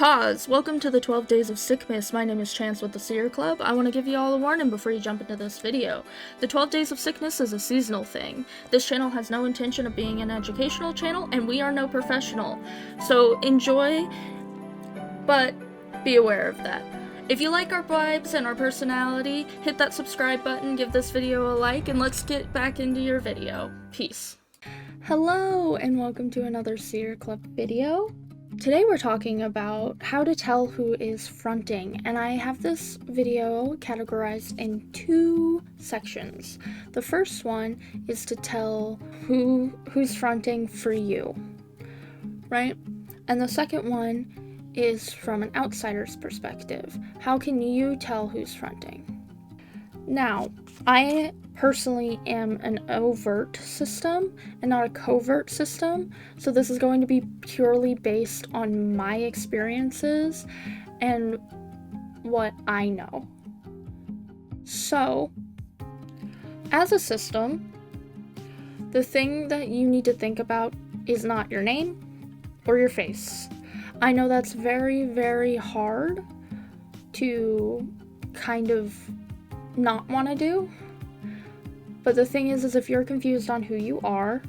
Pause! Welcome to the 12 Days of Sickness. My name is Chance with the Seer Club. I want to give you all a warning before you jump into this video. The 12 Days of Sickness is a seasonal thing. This channel has no intention of being an educational channel, and we are no professional. So enjoy, but be aware of that. If you like our vibes and our personality, hit that subscribe button, give this video a like, and let's get back into your video. Peace. Hello, and welcome to another Seer Club video. Today we're talking about how to tell who is fronting, and I have this video categorized in two sections. The first one is to tell who's fronting for you, right? And the second one is from an outsider's perspective. How can you tell who's fronting? Now, I personally am an overt system and not a covert system, so this is going to be purely based on my experiences and what I know. So, as a system, the thing that you need to think about is not your name or your face. I know that's very, very hard to kind of not want to do. But the thing is if you're confused on who you are,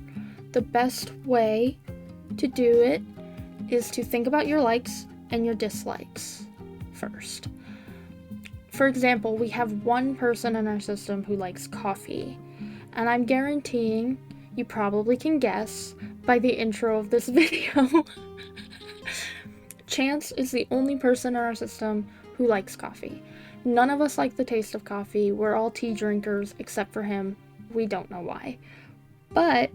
the best way to do it is to think about your likes and your dislikes first. For example, we have one person in our system who likes coffee, and I'm guaranteeing you probably can guess by the intro of this video. Chance is the only person in our system who likes coffee. None of us like the taste of coffee. We're all tea drinkers except for him. We don't know why. But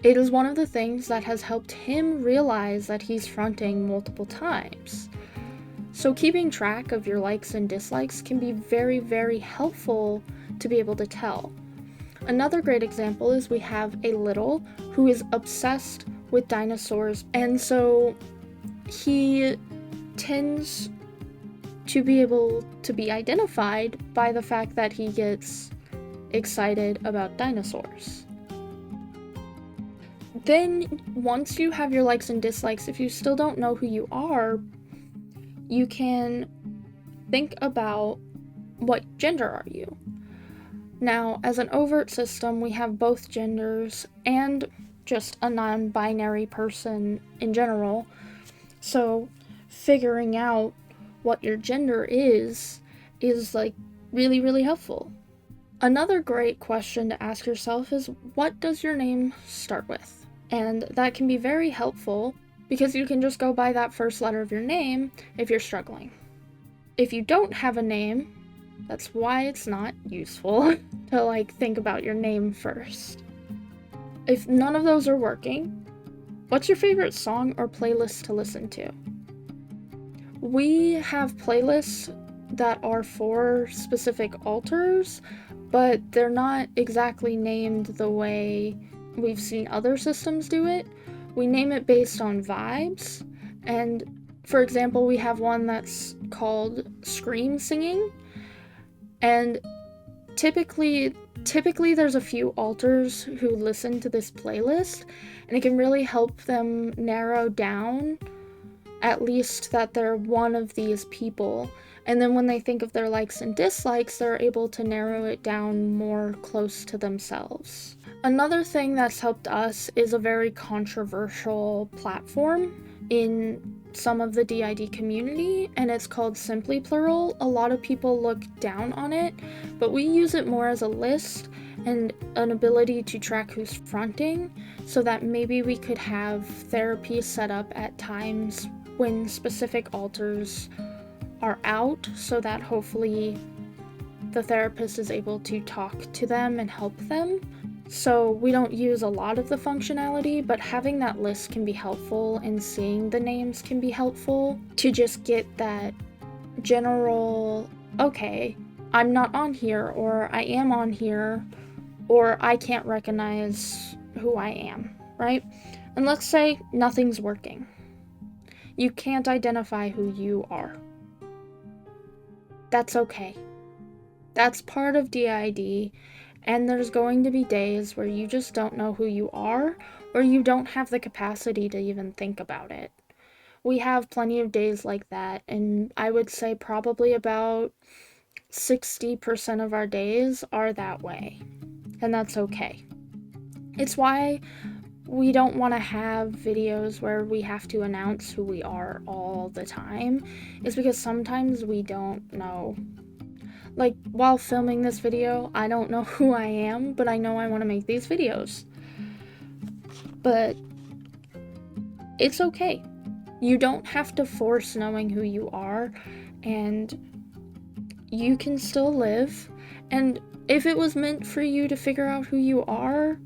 it is one of the things that has helped him realize that he's fronting multiple times. So keeping track of your likes and dislikes can be very, very helpful to be able to tell. Another great example is we have a little who is obsessed with dinosaurs, and so he tends to be able to be identified by the fact that he gets excited about dinosaurs. Then, once you have your likes and dislikes, if you still don't know who you are, you can think about what gender are you. Now, as an overt system, we have both genders and just a non-binary person in general. So, figuring out what your gender is like really, really helpful. Another great question to ask yourself is, what does your name start with? And that can be very helpful because you can just go by that first letter of your name if you're struggling. If you don't have a name, that's why it's not useful to think about your name first. If none of those are working, what's your favorite song or playlist to listen to? We have playlists that are for specific altars, but they're not exactly named the way we've seen other systems do it. We name it based on vibes, and for example, we have one that's called Scream Singing, and typically there's a few altars who listen to this playlist, and it can really help them narrow down at least that they're one of these people, and then when they think of their likes and dislikes, they're able to narrow it down more close to themselves. Another thing that's helped us is a very controversial platform in some of the DID community, and it's called Simply Plural. A lot of people look down on it, but we use it more as a list and an ability to track who's fronting, so that maybe we could have therapy set up at times when specific altars are out, so that hopefully the therapist is able to talk to them and help them. So we don't use a lot of the functionality, but having that list can be helpful, and seeing the names can be helpful to just get that general, okay, I'm not on here, or I am on here, or I can't recognize who I am, right? And let's say nothing's working. You can't identify who you are. That's okay. That's part of DID, and there's going to be days where you just don't know who you are, or you don't have the capacity to even think about it. We have plenty of days like that, and I would say probably about 60% of our days are that way, and that's okay. It's why we don't want to have videos where we have to announce who we are all the time. It's because sometimes we don't know. Like, while filming this video, I don't know who I am, but I know I want to make these videos. But it's okay. You don't have to force knowing who you are, and you can still live. And if it was meant for you to figure out who you are,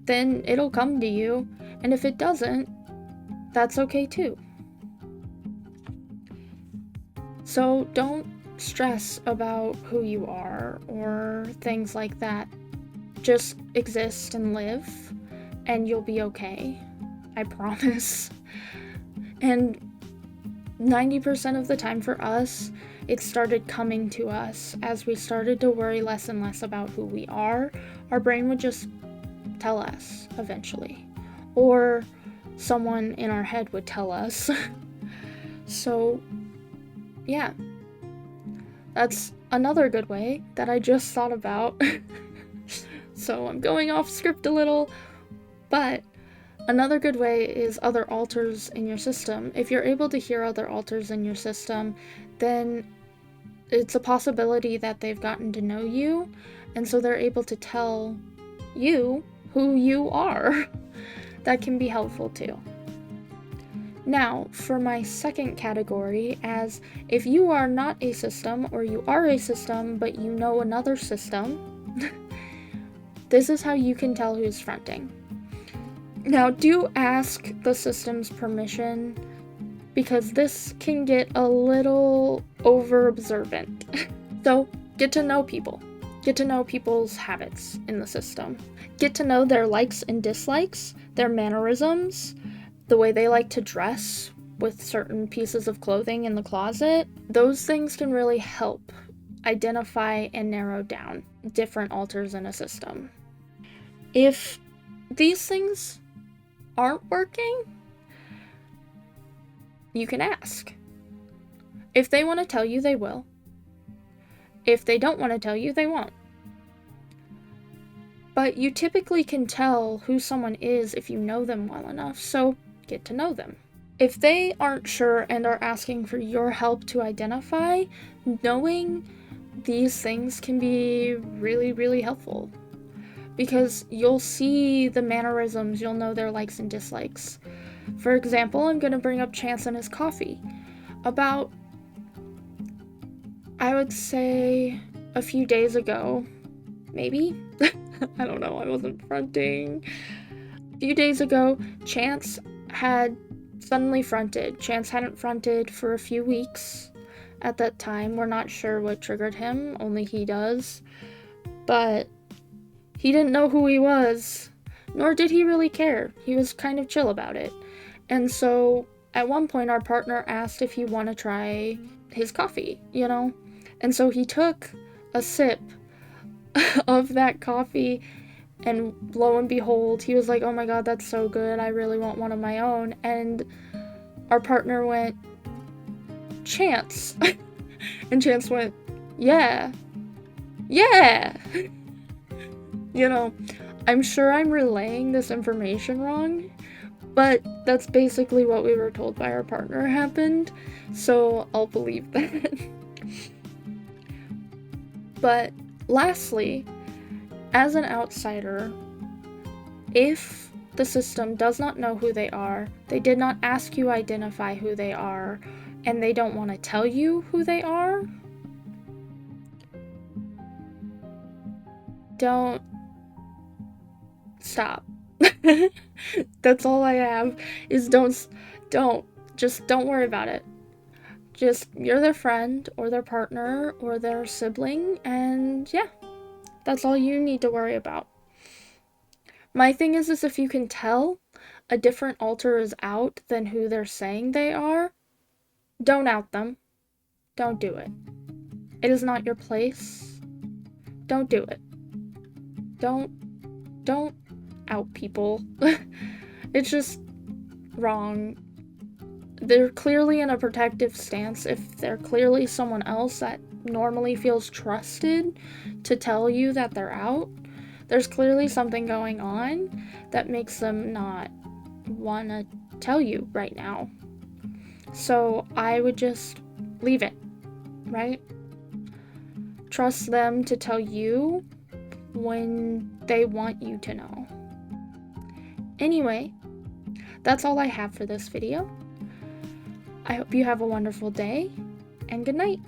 then it'll come to you. And if it doesn't, that's okay too. So don't stress about who you are or things like that. Just exist and live, and you'll be okay. I promise. And 90% of the time for us, it started coming to us as we started to worry less and less about who we are. Our brain would just tell us eventually, or someone in our head would tell us. So yeah, that's another good way that I just thought about. So I'm going off script a little, but another good way is other alters in your system. If you're able to hear other alters in your system, then it's a possibility that they've gotten to know you, and so they're able to tell you who you are. That can be helpful too. Now, for my second category, as if you are not a system, or you are a system but you know another system, this is how you can tell who's fronting. Now, do ask the system's permission, because this can get a little over-observant. So, get to know people. Get to know people's habits in the system. Get to know their likes and dislikes, their mannerisms, the way they like to dress with certain pieces of clothing in the closet. Those things can really help identify and narrow down different alters in a system. If these things aren't working, you can ask. If they want to tell you, they will. If they don't want to tell you, they won't. But you typically can tell who someone is if you know them well enough, so get to know them. If they aren't sure and are asking for your help to identify, knowing these things can be really, really helpful. Because you'll see the mannerisms, you'll know their likes and dislikes. For example, I'm going to bring up Chance and his coffee. About, I would say, a few days ago, maybe? I don't know, I wasn't fronting. A few days ago, Chance had suddenly fronted. Chance hadn't fronted for a few weeks at that time. We're not sure what triggered him, only he does. But he didn't know who he was, nor did he really care. He was kind of chill about it. And so, at one point, our partner asked if he want to try his coffee, you know? And so he took a sip of that coffee, and lo and behold, he was like, oh my god, that's so good, I really want one of my own. And our partner went, Chance. And Chance went, yeah. You know, I'm sure I'm relaying this information wrong, but that's basically what we were told by our partner happened, so I'll believe that. But lastly, as an outsider, if the system does not know who they are, they did not ask you identify who they are, and they don't want to tell you who they are, don't stop. That's all I have, is don't worry about it. Just, you're their friend, or their partner, or their sibling, and yeah, that's all you need to worry about. My thing is if you can tell a different alter is out than who they're saying they are, don't out them. Don't do it. It is not your place. Don't do it. Don't out people. It's just wrong. they're clearly in a protective stance. If they're clearly someone else that normally feels trusted to tell you that they're out, there's clearly something going on that makes them not want to tell you right now. So I would just leave it, right? Trust them to tell you when they want you to know. Anyway, that's all I have for this video. I hope you have a wonderful day, and good night.